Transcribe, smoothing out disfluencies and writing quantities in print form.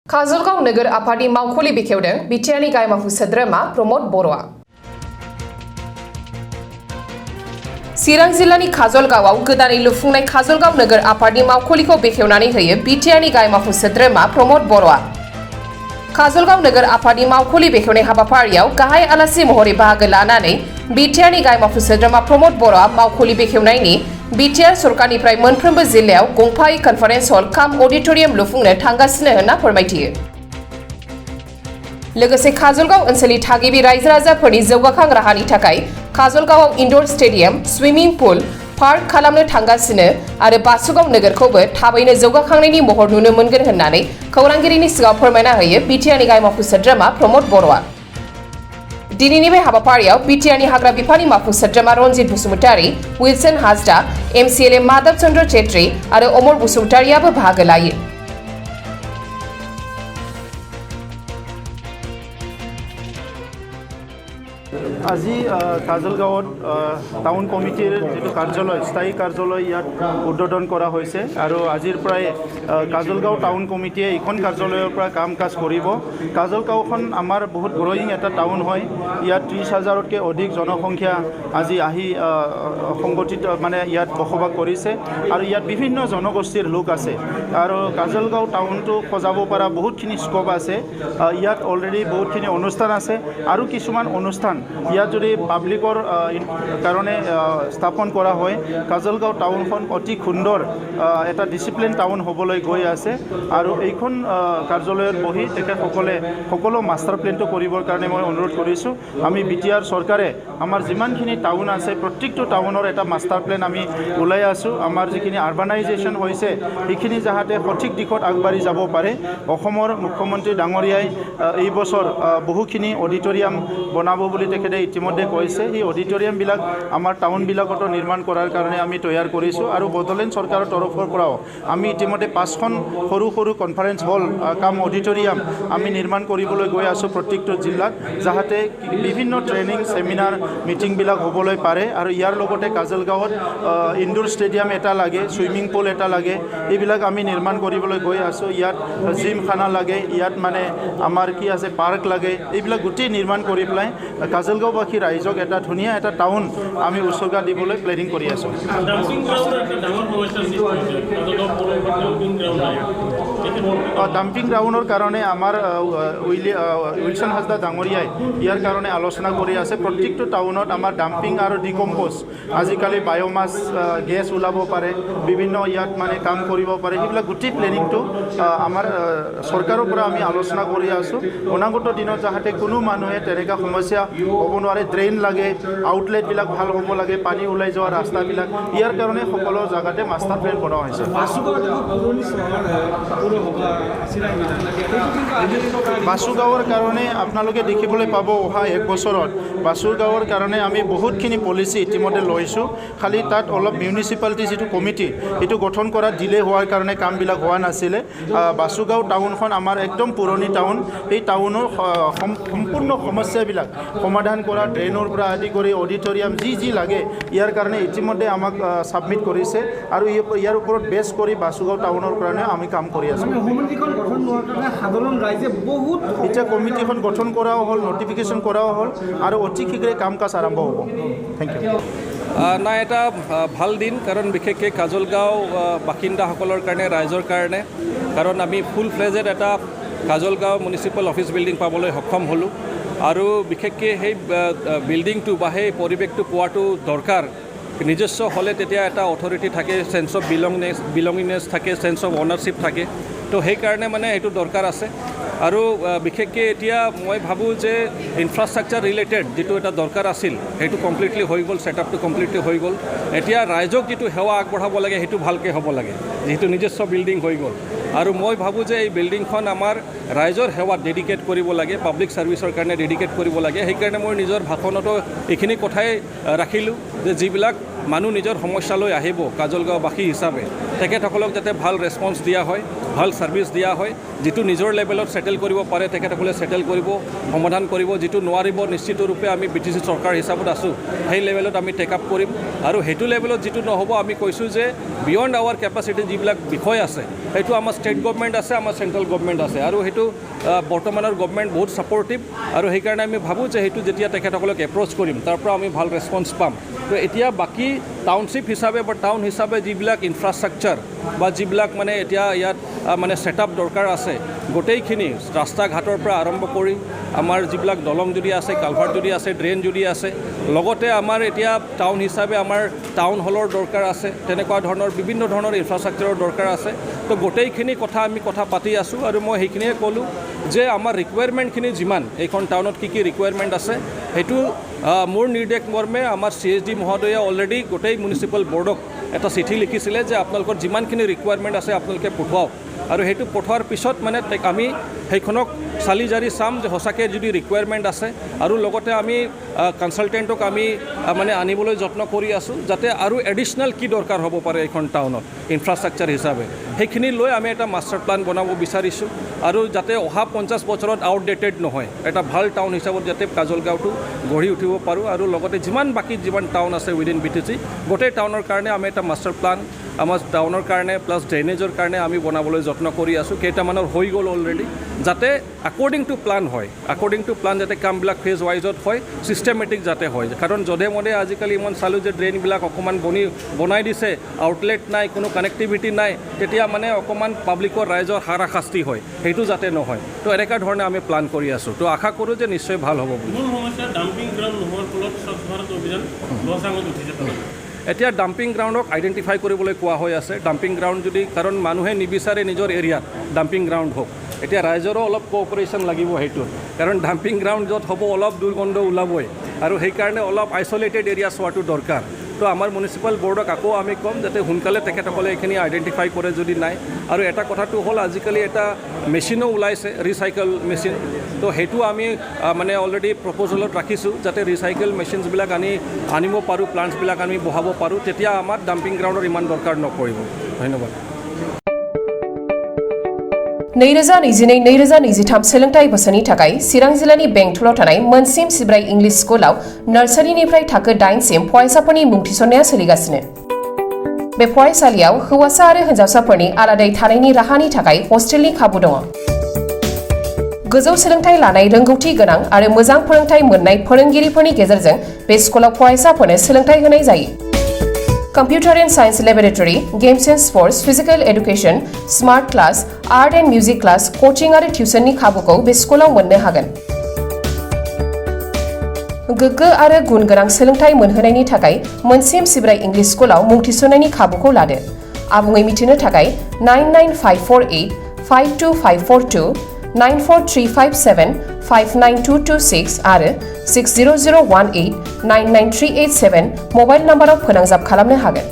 काजलगाव नोगोर आफादनि मावख'लि बेखेवदों बिटिआरनि गाहाय मावफुं सोद्रोमा प्रमद बर'आ। चिरां जिल्लानि काजलगावआव गोदानै लुफुंनाय काजलगाव नोगोर आफादनि मावख'लिखौ बेखेवनानै होयो बिटिआरनि गाहाय मावफुं सोद्रोमा प्रमद बर'आ। काजलगाव नोगोर आफादनि मावख'लि बेखेवनाय हाबाफारियाव गाहाय आलासि महरै बाहागो लानानै बिटिआरनि गाहाय मावफुं सोद्रोमा प्रमद बर'आ मावख'लि बेखेवनायनि बिटिआर सरकारनिफ्राय मोनफ्रोमबो जिल्लायाव गंफायै कनफारेन्स हल काम अडिटोरियाम लुफुंनो थांगासिनो होनना फोरमायथियो। लोगोसे काजलगाव ओनसोलनि थागिबि रायजो राजाफोरनि जौगाखां राहानि थाखाय काजलगावआव इनडोर स्टेडियाम, स्विमिं पुल, पार्क खालामनो थांगासिनो आरो बासुगाव नोगोरखौबो थाबैनो जौगाखांनायनि महर नुनो मोनगोन होननानै खौरांगिरिनि सिगाङाव फोरमायना होयो बिटिआरनि गाहाय मावफुं सोद्रोमा प्रमद बर'आ। दिनैनि बे हाबाफारियाव बिटिआरनि हाग्रा बिफाननि मावफुं सोद्रोमा रनजित बसुमतारी, विल्सन हाजदा, एमसिएलए माधव चन्द्र चेत्री आरो अमर बसुमतारीआबो बाहागो लायो। আজি কাজলগাঁৱত টাউন কমিটিৰ যিটো কাৰ্যালয় স্থায়ী কাৰ্যালয় ইয়াত উদ্বোধন কৰা হৈছে আৰু আজিৰ পৰাই কাজলগাঁও টাউন কমিটিয়ে এইখন কাৰ্যালয়ৰ পৰা কাম কাজ কৰিব। কাজলগাঁওখন আমাৰ বহুত গ্ৰয়িং এটা টাউন হয়। ইয়াত 30,000তকৈ অধিক জনসংখ্যা আজি আহি সংগঠিত ইয়াত বসবাস কৰিছে আৰু ইয়াত বিভিন্ন জনগোষ্ঠীৰ লোক আছে আৰু কাজলগাঁও টাউনটো সজাব পৰা বহুতখিনি স্কোপ আছে। ইয়াত অলৰেডি বহুতখিনি অনুষ্ঠান আছে আৰু কিছুমান অনুষ্ঠান ইয়াত যদি পাব্লিকৰ কাৰণে স্থাপন কৰা হয় কাজলগাঁও টাউনখন অতি সুন্দৰ এটা ডিচিপ্লিন টাউন হ'বলৈ গৈ আছে আৰু এইখন কাৰ্যালয়ত বহি তেখেতসকলে সকলো মাষ্টাৰ প্লেনটো কৰিবৰ কাৰণে মই অনুৰোধ কৰিছোঁ। আমি বিটিআৰ চৰকাৰে আমাৰ যিমানখিনি টাউন আছে প্ৰত্যেকটো টাউনৰ এটা মাষ্টাৰ প্লেন আমি ওলাই আছোঁ। আমাৰ যিখিনি আৰ্বানাইজেশ্যন হৈছে সেইখিনি যাতে সঠিক দিশত আগবাঢ়ি যাব পাৰে। অসমৰ মুখ্যমন্ত্ৰী ডাঙৰীয়াই এই বছৰ বহুখিনি অডিটৰিয়াম বনাব বুলি তেখেতে ইতিমধ্যে কৈছে। সেই অডিটৰিয়ামবিলাক আমাৰ টাউনবিলাকতো নিৰ্মাণ কৰাৰ কাৰণে আমি তৈয়াৰ কৰিছোঁ আৰু বড়োলেণ্ড চৰকাৰৰ তৰফৰ পৰাও আমি ইতিমধ্যে 5খন সৰু সৰু কনফাৰেন্স হল কাম অডিটৰিয়াম আমি নিৰ্মাণ কৰিবলৈ গৈ আছোঁ প্ৰত্যেকটো জিলাত, যাতে বিভিন্ন ট্ৰেইনিং ছেমিনাৰ মিটিংবিলাক হ'বলৈ পাৰে আৰু ইয়াৰ লগতে কাজলগাঁৱত ইনডোৰ ষ্টেডিয়াম এটা লাগে, ছুইমিং পুল এটা লাগে, এইবিলাক আমি নিৰ্মাণ কৰিবলৈ গৈ আছোঁ। ইয়াত জিম খানা লাগে, ইয়াত আমাৰ কি আছে পাৰ্ক লাগে, এইবিলাক গোটেই নিৰ্মাণ কৰি পেলাই কাজলগাঁওবাসী ৰাইজক এটা ধুনীয়া এটা টাউন আমি উৎসৰ্গা দিবলৈ প্লেনিং কৰি আছোঁ। ডাম্পিং গ্ৰাউণ্ডৰ কাৰণে আমাৰ উইলছন হাজদা ডাঙৰীয়াই ইয়াৰ কাৰণে আলোচনা কৰি আছে। প্ৰত্যেকটো টাউনত আমাৰ ডাম্পিং আৰু ডিকম্প'জ আজিকালি বায়'মাছ গেছ ওলাব পাৰে, বিভিন্ন ইয়াত কাম কৰিব পাৰে, সেইবিলাক গোটেই প্লেনিংটো আমাৰ চৰকাৰৰ পৰা আমি আলোচনা কৰি আছোঁ। অনাগত দিনত যাতে কোনো মানুহে তেনেকুৱা সমস্যা হ'ব নোৱাৰে। ড্ৰেইন লাগে, আউটলেটবিলাক ভাল হ'ব লাগে, পানী ওলাই যোৱা ৰাস্তাবিলাক, ইয়াৰ কাৰণে সকলো জেগাতে মাষ্টাৰ প্লেন বনোৱা হৈছে। বাসুগাঁৱৰ কাৰণে আপোনালোকে দেখিবলৈ পাব অহা 1 বছৰত বাসুগাঁৱৰ কাৰণে আমি বহুতখিনি পলিচি ইতিমধ্যে লৈছোঁ। খালি তাত অলপ মিউনিচিপালিটি যিটো কমিটি সেইটো গঠন কৰাত ডিলে হোৱাৰ কাৰণে কামবিলাক হোৱা নাছিলে। বাসুগাঁও টাউনখন আমাৰ একদম পুৰণি টাউন। এই টাউনৰ সম্পূৰ্ণ সমস্যাবিলাক সমাধান কৰা, ড্ৰেইনৰ পৰা আদি কৰি অডিটৰিয়াম যি লাগে ইয়াৰ কাৰণে ইতিমধ্যে আমাক ছাবমিট কৰিছে আৰু ইয়াৰ ওপৰত বেছ কৰি বাসুগাঁও টাউনৰ কাৰণে আমি কাম কৰি আছোঁ। এতিয়া কমিটিখন গঠন কৰাও হ'ল, নটিফিকেশ্যন কৰাও হ'ল আৰু অতি শীঘ্ৰে কাম কাজ আৰম্ভ হ'ব। Thank you. নাই, এটা ভাল দিন, কাৰণ বিশেষকৈ কাজলগাঁও বাসিন্দাসকলৰ কাৰণে, ৰাইজৰ কাৰণে, কাৰণ আমি ফুল ফ্লেজেড এটা কাজলগাঁও মিউনিচিপেল অফিচ বিল্ডিং পাবলৈ সক্ষম হ'লোঁ আৰু বিশেষকৈ সেই বিল্ডিংটো বা সেই পৰিৱেশটো পোৱাটো দৰকাৰ। নিজস্ব হ'লে তেতিয়া এটা অথৰিটি থাকে, চেন্স অফ বিলঙিংনেছ থাকে, চেন্স অফ অনাৰশ্বিপ থাকে, তো সেইকাৰণে সেইটো দৰকাৰ আছে। আৰু বিশেষকৈ এতিয়া মই ভাবোঁ যে ইনফ্ৰাষ্ট্ৰাকচাৰ ৰিলেটেড যিটো এটা দৰকাৰ আছিল সেইটো কমপ্লিটলি হৈ গ'ল, ছেটআপটো কমপ্লিটলি হৈ গ'ল। এতিয়া ৰাইজক যিটো সেৱা আগবঢ়াব লাগে সেইটো ভালকৈ হ'ব লাগে, যিহেতু নিজস্ব বিল্ডিং হৈ গ'ল। আৰু মই ভাবোঁ যে এই বিল্ডিংখন আমাৰ ৰাইজৰ সেৱাত ডেডিকেট কৰিব লাগে, পাব্লিক ছাৰ্ভিচৰ কাৰণে ডেডিকেট কৰিব লাগে। সেইকাৰণে মই নিজৰ ভাষণতো এইখিনি কথাই ৰাখিলোঁ যে যিবিলাক মানুহ নিজৰ সমস্যালৈ আহিব কাজলগাঁওবাসী হিচাপে, তেখেতসকলক যাতে ভাল ৰেছপন্স দিয়া হয়, ভাল ছাৰ্ভিচ দিয়া হয়, যিটো নিজৰ লেভেলত ছেটেল কৰিব পাৰে তেখেতসকলে ছেটেল কৰিব, সমাধান কৰিব, যিটো নোৱাৰিব নিশ্চিতৰূপে আমি BTC চৰকাৰ হিচাপত আছোঁ সেই লেভেলত আমি টেক আপ কৰিম আৰু সেইটো লেভেলত যিটো নহ'ব আমি কৈছোঁ যে বিয়ণ্ড আৱাৰ কেপাচিটি যিবিলাক বিষয় আছে সেইটো আমাৰ ষ্টেট গভৰ্ণমেণ্ট আছে, আমাৰ চেণ্ট্ৰেল গভৰ্ণমেণ্ট আছে আৰু সেইটো বৰ্তমানৰ গভৰ্ণমেণ্ট বহুত ছাপৰ্টিভ আৰু সেইকাৰণে আমি ভাবোঁ যে সেইটো যেতিয়া তেখেতসকলক এপ্ৰ'চ কৰিম তাৰ পৰা আমি ভাল ৰেছপন্স পাম। তো এতিয়া বাকী টাউনশ্বিপ হিচাপে বা টাউন হিচাপে যিবিলাক ইনফ্ৰাষ্ট্ৰাকচাৰ বা যিবিলাক মানে এতিয়া ইয়াত মানে ছেটআপ দৰকাৰ আছে গোটেইখিনি ৰাস্তা ঘাটৰ পৰা আৰম্ভ কৰি আমাৰ যিবিলাক দলং যদি আছে, কালভাৰ্ট যদি আছে, ড্ৰেইন যদি আছে, লগতে আমাৰ এতিয়া টাউন হিচাপে আমাৰ টাউন হলৰ দৰকাৰ আছে, তেনেকুৱা ধৰণৰ বিভিন্ন ধৰণৰ ইনফ্ৰাষ্ট্ৰাকচাৰৰ দৰকাৰ আছে। তো গোটেইখিনি কথা আমি কথা পাতি আছোঁ আৰু মই সেইখিনিয়ে ক'লোঁ যে আমাৰ ৰিকুৱাৰমেণ্টখিনি যিমান এইখন টাউনত কি কি ৰিকুৱাৰমেণ্ট আছে সেইটো মোৰ নিৰ্দেশ মৰ্মে আমাৰ CSD মহোদয়ে অলৰেডি গোটেই মিউনিচিপেল বৰ্ডক এটা চিঠি লিখিছিলে যে আপোনালোকৰ যিমানখিনি ৰিকুৱাৰমেণ্ট আছে আপোনালোকে পঠুৱাওক আৰু সেইটো পঠোৱাৰ পিছত মানে আমি সেইখনক চালি জাৰি চাম যে সঁচাকৈ যদি ৰিকুৱাৰমেণ্ট আছে আৰু লগতে আমি কনচালটেণ্টক আমি মানে আনিবলৈ যত্ন কৰি আছোঁ যাতে আৰু এডিশ্যনেল কি দৰকাৰ হ'ব পাৰে এইখন টাউনত ইনফ্ৰাষ্ট্ৰাকচাৰ হিচাপে সেইখিনি লৈ আমি এটা মাষ্টাৰ প্লান বনাব বিচাৰিছোঁ আৰু যাতে অহা 50 বছৰত আউটডেটেড নহয়, এটা ভাল টাউন হিচাপত যাতে কাজলগাঁওটো গঢ়ি উঠিব পাৰোঁ আৰু লগতে যিমান টাউন আছে উইদিন BTC গোটেই টাউনৰ কাৰণে আমি এটা মাষ্টাৰ প্লান আমাৰ টাউনৰ কাৰণে প্লাছ ড্ৰেইনেজৰ কাৰণে আমি বনাবলৈ যত্ন কৰি আছোঁ। কেইটামানৰ হৈ গ'ল অলৰেডি, যাতে আকৰ্ডিং টু প্লান হয়, আকৰ্ডিং টু প্লান যাতে কামবিলাক ফেজ ৱাইজত হয়, ছিষ্টেমেটিক যাতে হয়। কাৰণ যধে মধে আজিকালি ইমান চালোঁ যে ড্ৰেইনবিলাক অকণমান বনাই দিছে, আউটলেট নাই, কোনো কানেক্টিভিটি নাই, তেতিয়া মানে অকণমান পাব্লিকৰ ৰাইজৰ হাৰাশাস্তি হয়, সেইটো যাতে নহয়। তো এনেকুৱা ধৰণে আমি প্লান কৰি আছোঁ। তো আশা কৰোঁ যে নিশ্চয় ভাল হ'ব বুলি। এতিয়া ডাম্পিং গ্ৰাউণ্ডক আইডেণ্টিফাই কৰিবলৈ কোৱা হৈ আছে। ডাম্পিং গ্ৰাউণ্ড যদি, কাৰণ মানুহে নিবিচাৰে নিজৰ এৰিয়াত ডাম্পিং গ্ৰাউণ্ড হওক, এতিয়া ৰাইজৰো অলপ কোঅপাৰেশ্যন লাগিব সেইটোত, কাৰণ ডাম্পিং গ্ৰাউণ্ড য'ত হ'ব অলপ দুৰ্গন্ধ ওলাবই আৰু সেইকাৰণে অলপ আইচলেটেড এৰিয়া চোৱাটো দৰকাৰ। তো আমাৰ মিউনিচিপেল বৰ্ডক আকৌ আমি ক'ম যাতে সোনকালে তেখেতসকলে এইখিনি আইডেণ্টিফাই কৰে যদি নাই। আৰু এটা কথাটো হ'ল আজিকালি এটা মেচিনো ওলাইছে, ৰিচাইকেল মেচিন, তো সেইটো আমি মানে অলৰেডি প্ৰপ'জেলত ৰাখিছোঁ যাতে ৰিচাইকেল মেচিনছবিলাক আনিব পাৰোঁ, প্লাণ্টছবিলাক আমি বহাব পাৰোঁ, তেতিয়া আমাৰ ডাম্পিং গ্ৰাউণ্ডৰ ইমান দৰকাৰ নপৰিব। ধন্যবাদ। 2022-2023 सोलोंथाइ बोसोरनि थाखाय चिरां जिल्लानि बेंटलाव थानाय मोनसिम सिब्राय इंलिश स्कुलाव नार्सारिनिफ्राय थाखो 8 सिम फरायसाफोरनि मुं थिसननाया सोलिगासिनो। बे फरायसालियाव हौवासा आरो हिन्जावसाफोरनि आलादायै थानायनि राहानि थाखाय हस्टेलनि खाबु दङ। गोजौ सोलोंथाइ लानाय रोंगौथि गोनां आरो मोजां फोरोंथाइ मोननाय फोरोंगिरिफोरनि गेजेरजों बे स्कुलाव फरायसाफोरनो सोलोंथाइ होनाय जायो। Computer and Science Laboratory, Games and Sports, Physical Education, Smart Class, Art and Music Class, Coaching आरो टिउसननि खाबुखौ बे स्कुलाव मोननो हागोन। गोग्गो आरो गुन गोनां सोलोंथाइ मोनहोनायनि थाखाय मोनसिम सिब्राय इंलिश स्कुलाव मुं थिसननायनि खाबुखौ लादो। आबुङै मिथिनो थाखाय 99548 52542 94357 59226 आरो 60018 99387 मबाइल नम्बराव फोनांजाब खालामनो हागोन।